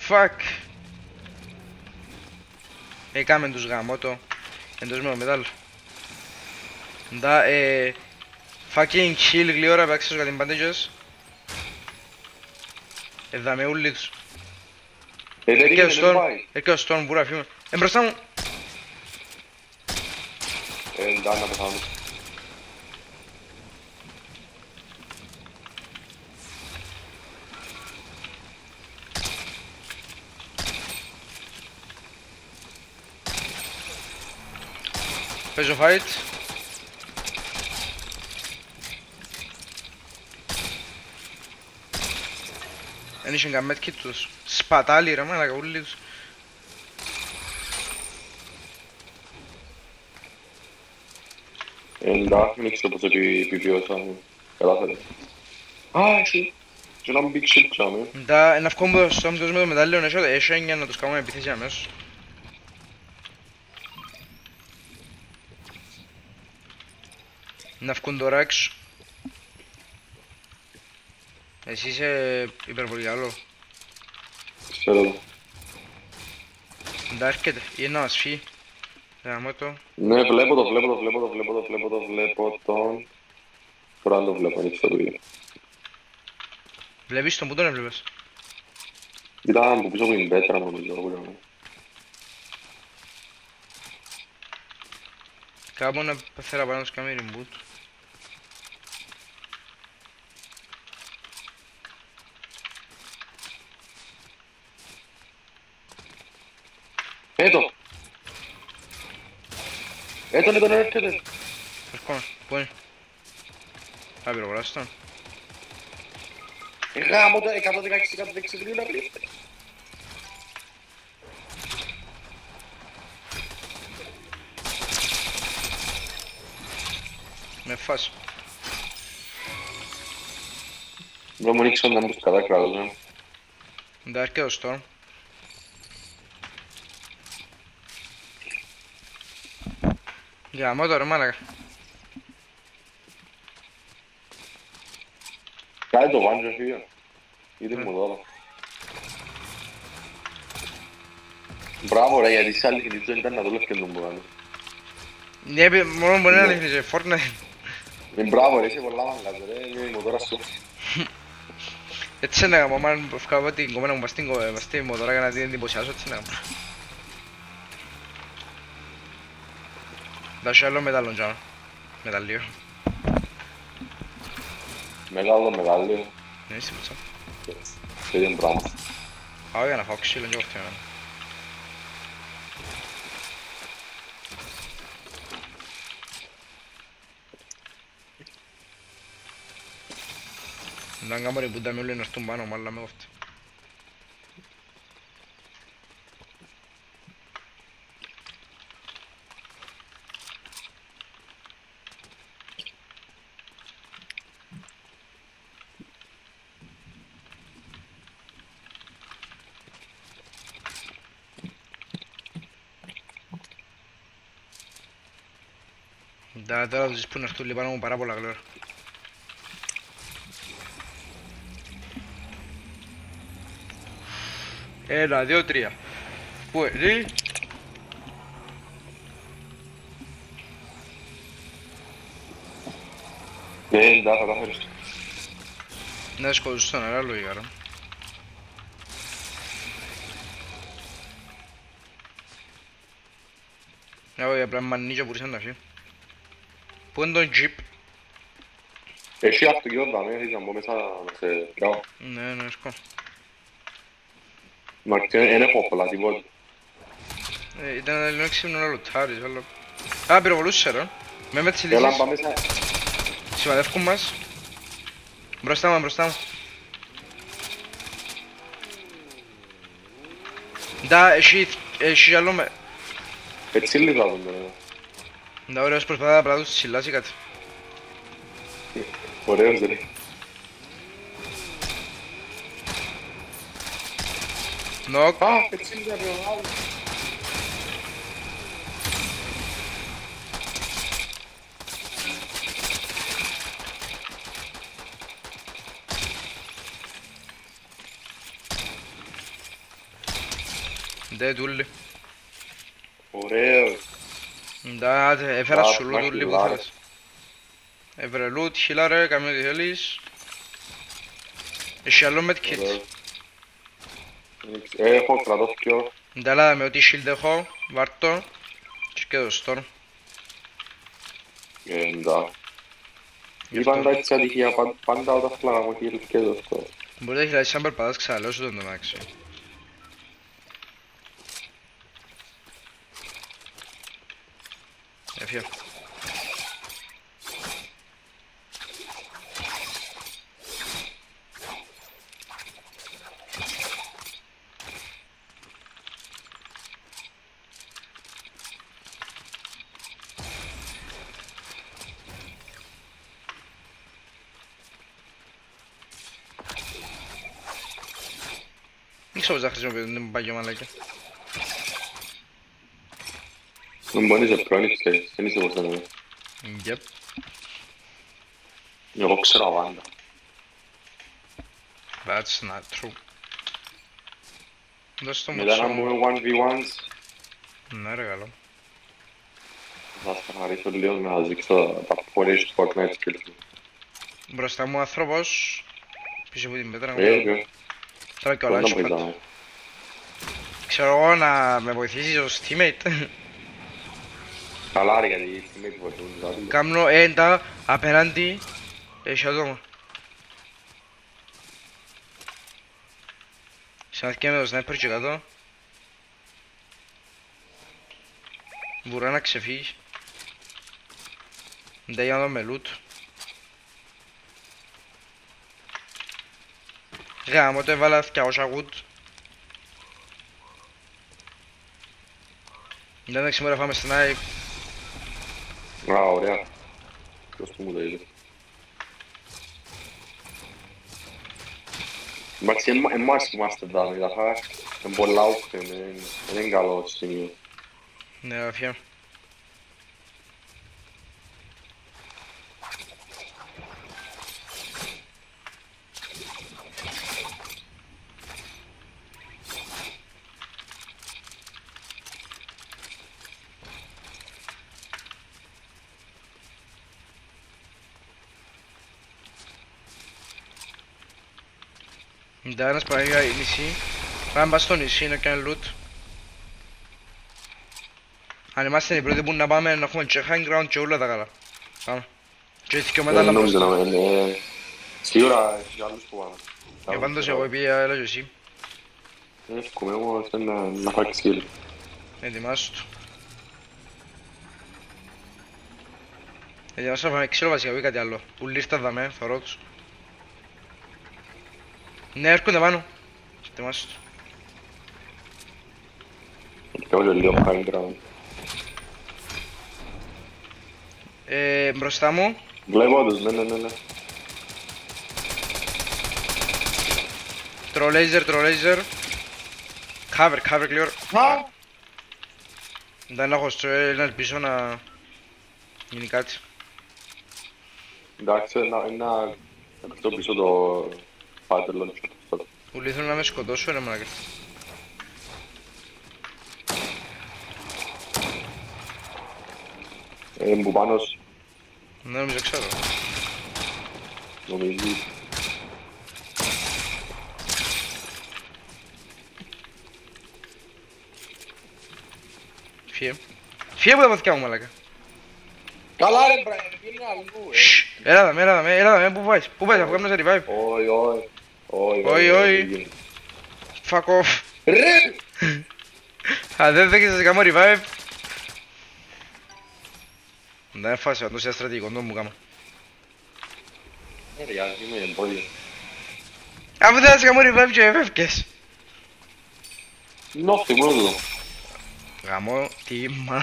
Fuck. Κάμε τους γαμώτο. Εντός με το μετάλλο. Da, fucking chill γλυόρα παίξεις για την παντέγιος. Εδάμε ούλοι τους. Έρχεται ο Storm, μπούρα φύγουμε. Μπροστά μου. Εντάξει να πεθάνω. Παίζω fight. Εν είχαν καν medkit τους. Σπατάλι ρε μάνα ούλοι τους. Εντάξει, μην ξέρω πώς επιβιώσαμε. Κατάφερε. Α, εσύ. Και ένα big shield ξάμε. Da, ένα αυκόμπο στο με το μετάλλιο έχει 9 να τους κάνουμε επιθέση αμέσως. Να βγουν τώρα έξω. Εσύ είσαι υπερβολικά καλό. Ξέρω το. Da, έρχεται, ή να μας φύγει. Γαμώ το. Ναι, βλέπω τον. Τώρα το βλέπω, ανοίξω το ίδιο. Βλέπεις τον, πού τον έβλεπες? Ήταν από πίσω από την πέτρα νομίζω. Κάπου να θέλω πάνω στο κάμερι boot. Τον έρχεται. Ερχόμαι, πού είναι? Α, πυροβολάς τον. Γάμω το 116 γρήγορα πλήρωσε. Με φάση. Δεν μου ανοίξω να μπω κατά κράτος. Da, έρχεται ο Storm. Γαμώ το ρε μάλακα. Κάνε το βάντζο φίλιο. Είτε μου τώρα. Μπράβο ρε, γιατί σε άλλη χιλίτζο ήταν να δούλευε και τον μου κάνει. Ναι, μόνο μπορεί να αλήθιζε, Fortnite. Μπράβο ρε, είσαι πολλά μαγκάς ρε, είμαι η μοτόρα σου. Έτσι να γαμώ, μάλλον ευκάβω την κομμένα μου πας στην μοτόρα για να την εντυπωσιάσω, έτσι να γαμώ. Da, și άλλο μετάλλον τζάμα. Μεταλλείο. Μεγάλο. Ναι, είσαι πουτσά. Και δεν πράγμα. Πάω για να φάω ξύλο και όρθιο. Δεν κάνω ρε πούντα με όλοι να έρθουν πάνω, αλλά με κόφτε. Τώρα τους που να έρθουν πάνω μου πάρα πολλά γλώρα. Ένα, δύο, τρία. Πού είναι? Ναι, θα καταφέρεις. Να σκοτώσεις τον αέρα λογικά ρε. Εγώ για πράγμα νίκια μπορούσαν να φύγουν. Πού είναι το jeep? Έχει αυτοκίνητα με, έχεις να μπω μέσα να σε πιάω. Ναι, έρχομαι. Μα δεν έχω πολλά τίποτα. Ήταν λίγο έξυπνο να λουτάρεις, αλλά... Α, πυροβολούσε ρε. Με τις ηλίσεις. Έλα, πάμε μέσα. Σημαδεύκουν μας. Μπροστά μου. Da, έχει άλλο με... Έτσι λίγα δούμε. Da, ωραίος προσπαθά να τους τσιλάσει κάτι. Ωραίος ρε. Νοκ. Α, έτσι λίγα ρε. Ντε τούλοι. Ωραίος. Ντα, έφερα Α, σου λούτ τούλοι που χιλάρα. θέλεις. Έφερε λούτ, χιλάρε, κάμε ό,τι θέλεις. Έχει άλλο medkit. Ωραίος. Έχω κρατώ πιο. Ντα, λάδα με ό,τι shield έχω, βάρ' το. Και το storm. Εντάξει. Ή πάντα έτσι ατυχία, πάντα όταν φλάγα μου heal και το αυτό. Μπορεί να χιλάσεις σαν περπατάς ξαναλέω σου τον τομάξι. Έφυγε. Δεν ξέρω πώς θα χρησιμοποιούν την παγιό μαλάκια. Δεν μπορείς να πρόνεις και δεν είσαι πώς να είναι. Yep. Εγώ ξέρω πάντα. That's not true. Δώσ' το Μετά να μοτσό μου. μπούμε 1v1s, Ναι ρε καλό. θα σταχαρίσω λίγο να δείξω τα πορείες του Fortnite skills μου. Μπροστά μου άνθρωπος. Πίσω από την πέτρα μου. Δεν Τώρα και ο να Launchpad. βοηθάμε. Ξέρω εγώ να με βοηθήσεις ως teammate. Καλά ρε γιατί οι teammates βοηθούν δηλαδή. Κάμνω έντα απέναντι. Έχει άτομα. Συναντήκε με το sniper και κάτω. Μπορεί να ξεφύγει. Δεν για να δω με loot. Γάμο το έβαλα 200 wood. Δεν θα σήμερα φάμε snipe. Α, ωραία. Ποιος του μου το είδε. Εντάξει, εμάς είμαστε εδώ, μιλάχα. Είναι πολλά ούχτε, δεν είναι καλό σημείο. Ναι, αφιά. Μετά ένας πάει για νησί. Πάμε πας στο νησί να κάνει loot. Αν είμαστε οι πρώτοι που να πάμε να έχουμε και high ground και όλα τα καλά. Πάμε. Και έτσι και μετά να Νόμιζα μπροστά. να είναι... Σίγουρα έχει άλλους που πάνε. Για πάντως εγώ πήγα, έλα και εσύ. Εύχομαι όμως να φάει skill. Ετοιμάσου το. Ετοιμάσου να φάμε ξύλο βασικά, όχι κάτι άλλο. Που λίστα δαμε, θωρώ τους. Ναι, έρχονται πάνω. Ετοιμάσου το. Και όλο λίγο high ground. Μπροστά μου. Βλέπω τους, ναι. Τρο laser. Cover, clear. Δεν έχω στο να ελπίζω να γίνει κάτι. Εντάξει, να κρυφτώ πίσω το fighter launcher. Ούλοι θέλουν να με σκοτώσουν ρε μαλάκα. Που πάνω Ναι, νομίζω ξέρω. νομίζει. Φύγε από τα βαθιά μου μαλάκα. Καλά ρε Μπράιν, πήγαινε αλλού Έλα δαμε, πού πάει, θα βγάλουμε σε revive. Όχι. Fuck off. Ρε! Αν δεν δέχεσαι να κάνω revive. Δεν είναι φάση, αν το είσαι στρατηγικό, δεν μου κάνω. Ρε, είμαι εμπόδιο. Αφού δεν θα σε κάνω revive και έφευκες. Νόχτι μόνο εδώ. Γαμώ, τι μα...